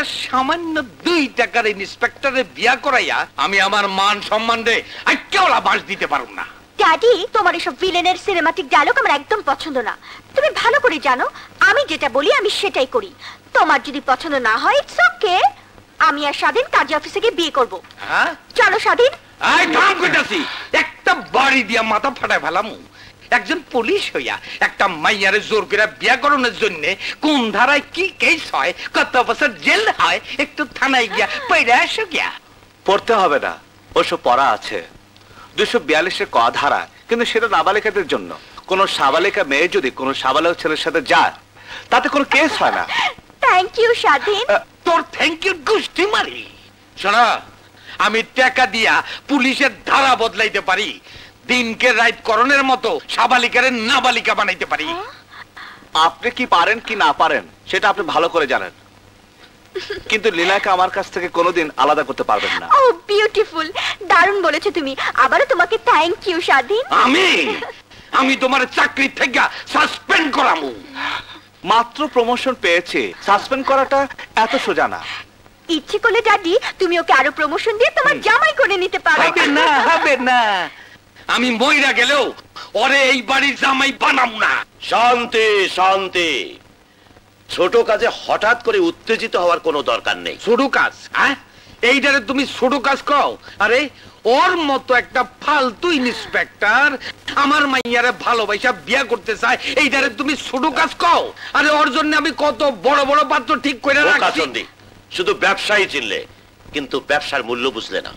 একটা সামান্য 2 টাকার ইন্সপেক্টরের বিয়া করাইয়া আমি আমার মান সম্মানে আইকেওলা বাস দিতে পারব না। ড্যাডি, তোমার এসব ভিলেনের সিনেমাটিক ডায়লগ আমার একদম পছন্দ না। তুমি ভালো করে জানো আমি যেটা বলি আমি সেটাই করি। তোমার যদি পছন্দ না হয় ইটস ওকে, আমি আর স্বাধীন কাজী অফিসে গিয়ে বিয়ে করব। হ্যাঁ চলো স্বাধীন। আই থাম কইতাছি, একটা বাড়ি দিয়া মাথা ফাটায় ফেলামু। একজন পুলিশ হইয়া একটা মাইয়ারে জোর করে বিয়া করানোর জন্য কোন ধারায় কি কেস হয়, কত বছর জেল হয়, একটু থানায় গিয়া পড়ে আসো গিয়া। পড়তে হবে না, ওসব পড়া আছে 242-এর ক ধারা, কিন্তু সেটা নাবালিকাদের জন্য। কোন সাবালিকা মেয়ে যদি কোন সাবালক ছেলের সাথে যায় তাতে কোনো কেস হয় না। থ্যাংক ইউ স্বাধীন। তোর থ্যাংক ইউ গুষ্টি মারি। শোনা, আমি টাকা দিয়া পুলিশের ধারা বদলাইতে পারি, দিনকে রাত করণের মতো সাবালিকারে নাবালিকা বানাইতে পারি। আপনি কি পারেন কি না পারেন সেটা আপনি ভালো করে জানেন, কিন্তু লীনাকে আমার কাছ থেকে কোনোদিন আলাদা করতে পারবেন না। ও বিউটিফুল, দারুণ বলেছো তুমি। আবারও তোমাকে থ্যাংক ইউ স্বাধীন। আমি তোমার চাকরি থেকে সাসপেন্ড করামু। মাত্র প্রমোশন পেয়েছে, সাসপেন্ড করাটা এত সোজা না। ইচ্ছে করলে ড্যাডি তুমি ওকে আরো প্রমোশন দিয়ে তোমার জামাই করে নিতে পারো। হবে না, আমি মইরা গেলেও ওরে এই বাড়ির জামাই বানামু না। শান্তি শান্তি, ছোট কাজে হঠাৎ করে উত্তেজিত হওয়ার কোনো দরকার নেই। ছোট কাজ? হ্যাঁ, এইটারে তুমি ছোট কাজ কও? আরে ওর মতো একটা ফালতু ইন্সপেক্টর আমার মাইয়ারে ভালোবাসা বিয়া করতে চায়, এইটারে তুমি ছোট কাজ কও? আরে ওর জন্য আমি কত বড় বড় পাত্র ঠিক করে রাখছি। শুধু ব্যবসায়ী চিনলে, কিন্তু ব্যবসার মূল্য বুঝলে না।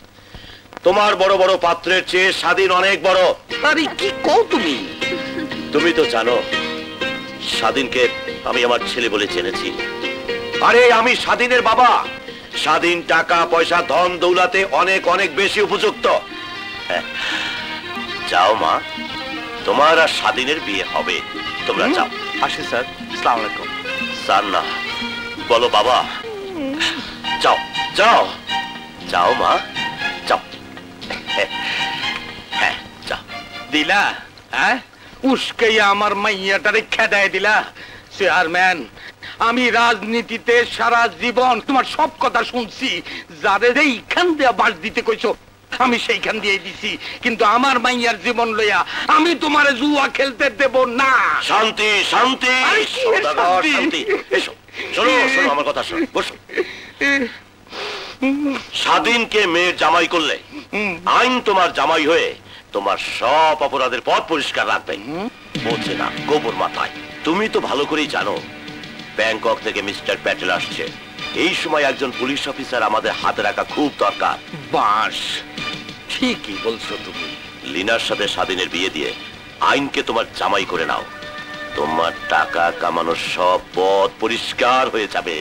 তোমার বড় বড় পাত্রের চেয়ে স্বাধীন অনেক বড়। আরে কি কও তুমি? তুমি তো জানো স্বাধীনকে আমি আমার ছেলে বলে জেনেছি। আরে আমি স্বাধীনের বাবা। স্বাধীন টাকা পয়সা ধন দৌলাতে অনেক অনেক বেশি উপযুক্ত। যাও মা, তোমার আর স্বাধীনের বিয়ে হবে, তোমরা যাও। আসি স্যার, আসসালামু আলাইকুম। স্যার না, বলো বাবা। যাও যাও যাও মা, যাও। হ্যাঁ যাও। দিলা? হ্যাঁ, উস্কাইয়া আমার মাইয়াটারে খেদায় দিলা। চেয়ারম্যান, আমি রাজনীতিতে সারা জীবন তোমার সব কথা শুনছি। যারে এইখান দিয়ে বাস দিতে কইছো আমি সেইখান দিয়ে দিছি, কিন্তু আমার মাইয়ার জীবন লইয়া আমি তোমারে জুয়া খেলতে দেব না। শান্তি শান্তি শান্তি। এসো, শোনো শোনো আমার কথা শোনো, বসো। স্বাধীনকে মেয়ের জামাই করলে আইন তোমার জামাই হয়ে তোমার সব অপরাধের পথ পরিষ্কার রাখবে। বলছে না গোবর মাথায়। তুমি তো ভালো করেই জানো ব্যাংকক থেকে মিস্টার প্যাটেল আসছে। এই সময় একজন পুলিশ অফিসার আমাদের হাতে রাখা খুব দরকার। বাস, ঠিকই বলছো তুমি। লিনার সাথে স্বাধীনের বিয়ে দিয়ে আইনকে তোমার জামাই করে নাও, তোমার টাকা কামানোর সব পথ পরিষ্কার হয়ে যাবে।